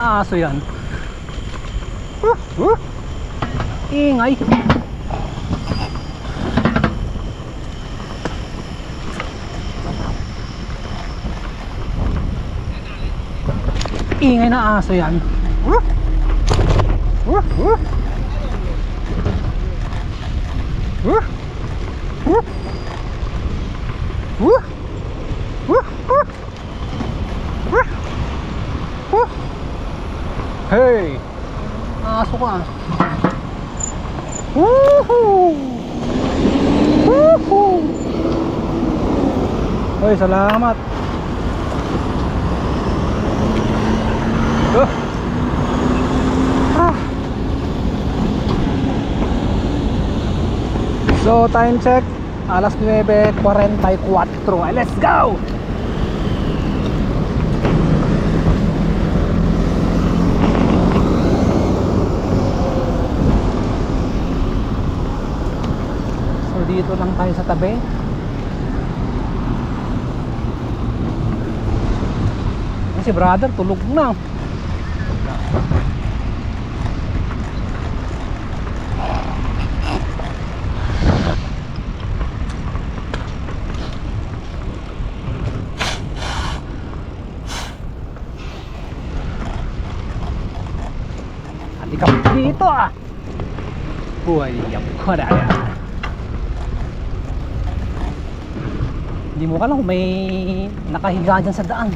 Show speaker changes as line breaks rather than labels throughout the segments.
Aso yan. Ingay. Ingay na aso yan. Hey! Aso ka. Woohoo! Woohoo! Hoy, salamat. So, time check. Alas 9:44. Let's go! Dito lang tayo sa tabi. Si brother tulog na. Hati ka dito ah. Buhay niya ko na yan. Hindi mo alam kung may nakahiga dyan sa daan.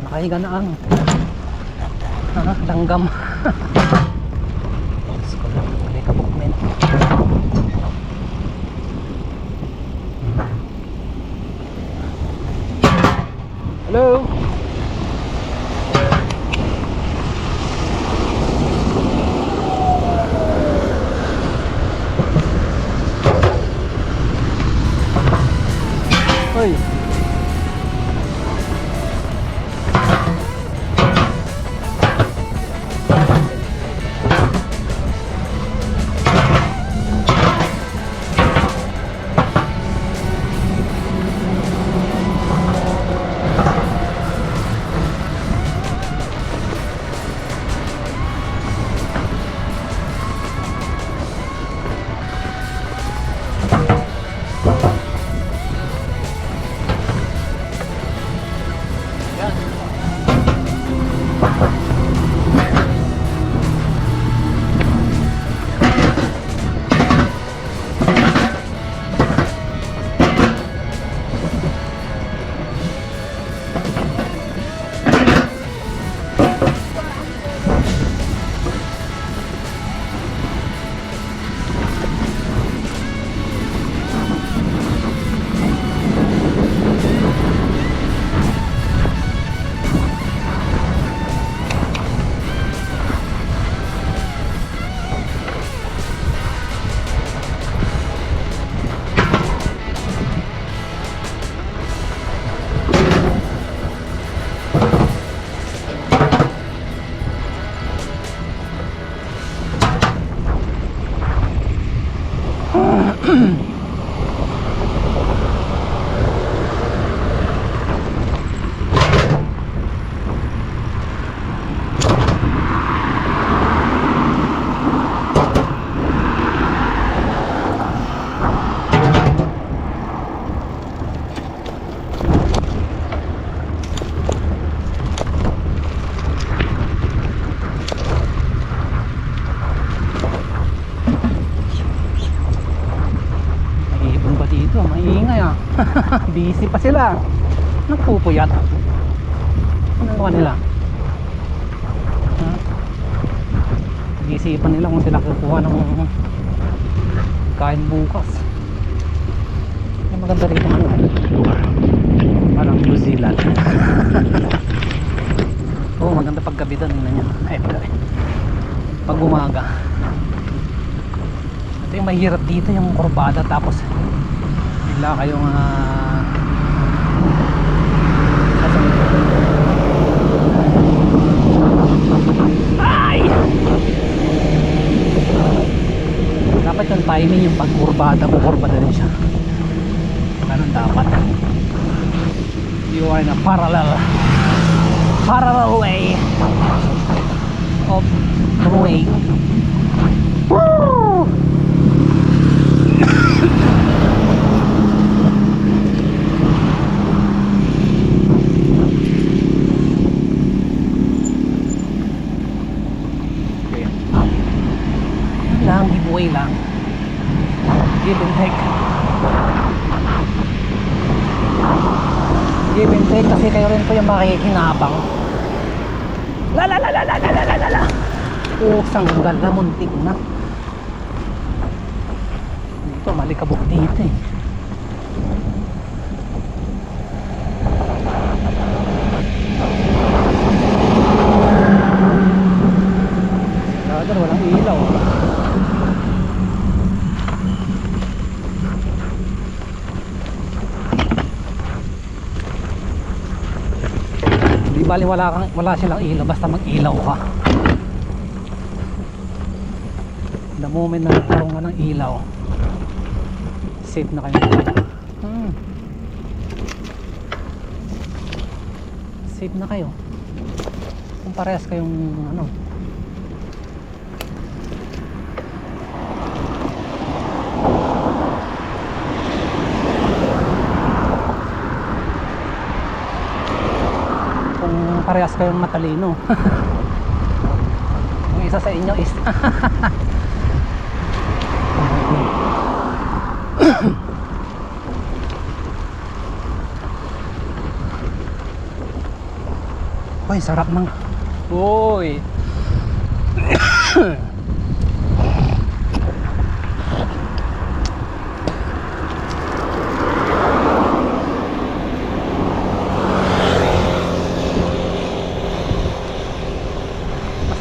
Nakahiga na ang langgam. May kabukmen. Hello? Hoy. Busy pa sila. Nagpupuyat. Ano naman nila? Isipan nila kung sila kukuha ng kain bukas. Yung maganda rito ano, parang New Zealand. Oo, maganda paggabi doon. Ay, paggabi. Pag umaga. Ito yung mahirap dito, yung kurbada. Tapos bigla kayong ay! Dapat yung timing, yung pagkurbada, kukurbada din siya. Ganun dapat. You are in a parallel parallel way of the way. Woo! Lang, giveaway lang, give and take, give and take, kasi kayo rin po yung makikinabang. La la la la la la la la la. Oh, sanggal na, muntik na dito, malikabok dito eh. Walang ilaw. Di bali wala silang ilaw, basta mag-ilaw ka. The moment na nagkaroon ka ng ilaw, safe na kayo. Safe na kayo kung parehas kayong ano. Parehas kayong matalino. Yung isa sa inyo is Uy, sarap ng uy.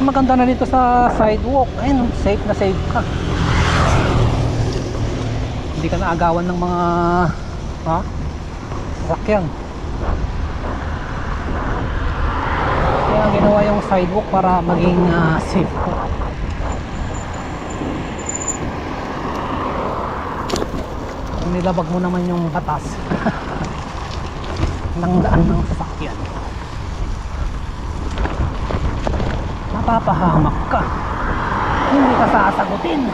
Maganda na dito sa sidewalk. Ayun, safe na safe ka. Hindi ka naagawan ng mga sasakyan. Kaya ginawa yung sidewalk para maging safe ka. Kung nilabag mo naman yung batas ng daan ng sasakyan, mapapahamak ka, hindi ka sasagutin.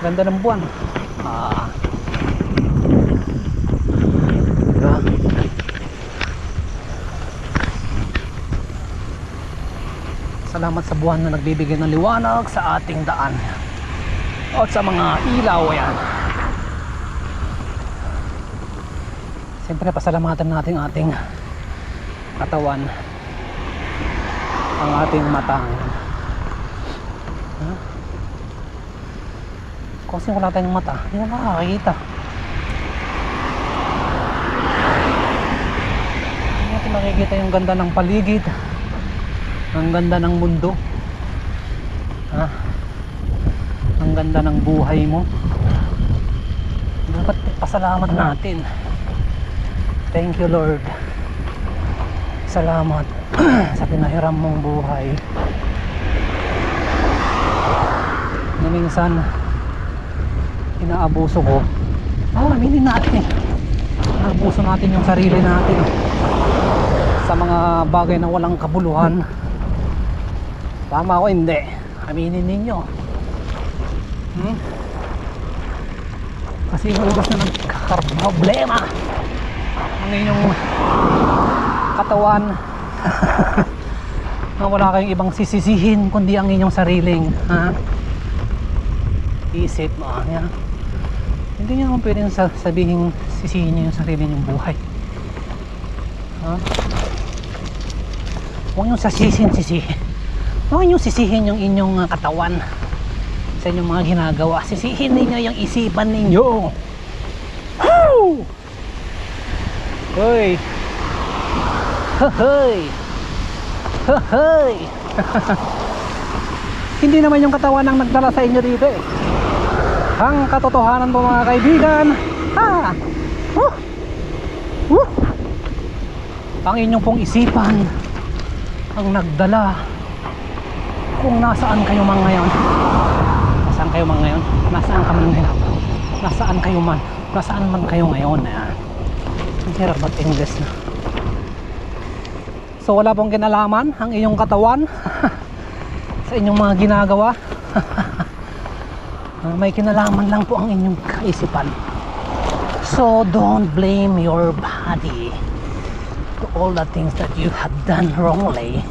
Ganda ng buwan. Diba? Salamat sa buwan na nagbibigay ng liwanag sa ating daan at sa mga ilaw. Yan. Siyempre pasalamatan natin ating katawan, ang ating mata. Kasi wala tayong mata, hindi na makakakita. Hindi natin makikita yung ganda ng paligid, ang ganda ng mundo, ang ganda ng buhay mo. Dapat pasalamat natin. Thank you, Lord. Salamat sa pinahiram mong buhay na minsan inaabuso ko aminin natin, nabuso natin yung sarili natin sa mga bagay na walang kabuluhan. Tama o hindi? Aminin ninyo. Kasi hugas na nagkakaproblema ang inyong katawan. Na wala kayong ibang sisisihin kundi ang inyong sariling isip mo. Hindi nyo naman pwedeng sabihin sisihin nyo yung sarili nyong buhay. Huwag nyo sisihin. Huwag nyo sisihin yung inyong katawan sa inyong mga ginagawa. Sisihin ninyo yung isipan ninyo. Woo! Hoy! Hoy! Hoy! Hindi naman yung katawan ang nagdala sa inyo dito eh. Ang katotohanan po mga kaibigan, ang inyong pong isipan ang nagdala kung nasaan kayo man ngayon. Nasaan kayo man ngayon? Nasaan ka man ngayon? Nasaan kayo man? Nasaan man kayo ngayon? Hirap ba't English na? So wala pong kinalaman ang inyong katawan sa inyong mga ginagawa. May kinalaman lang po ang inyong kaisipan. So don't blame your body to all the things that you have done wrongly.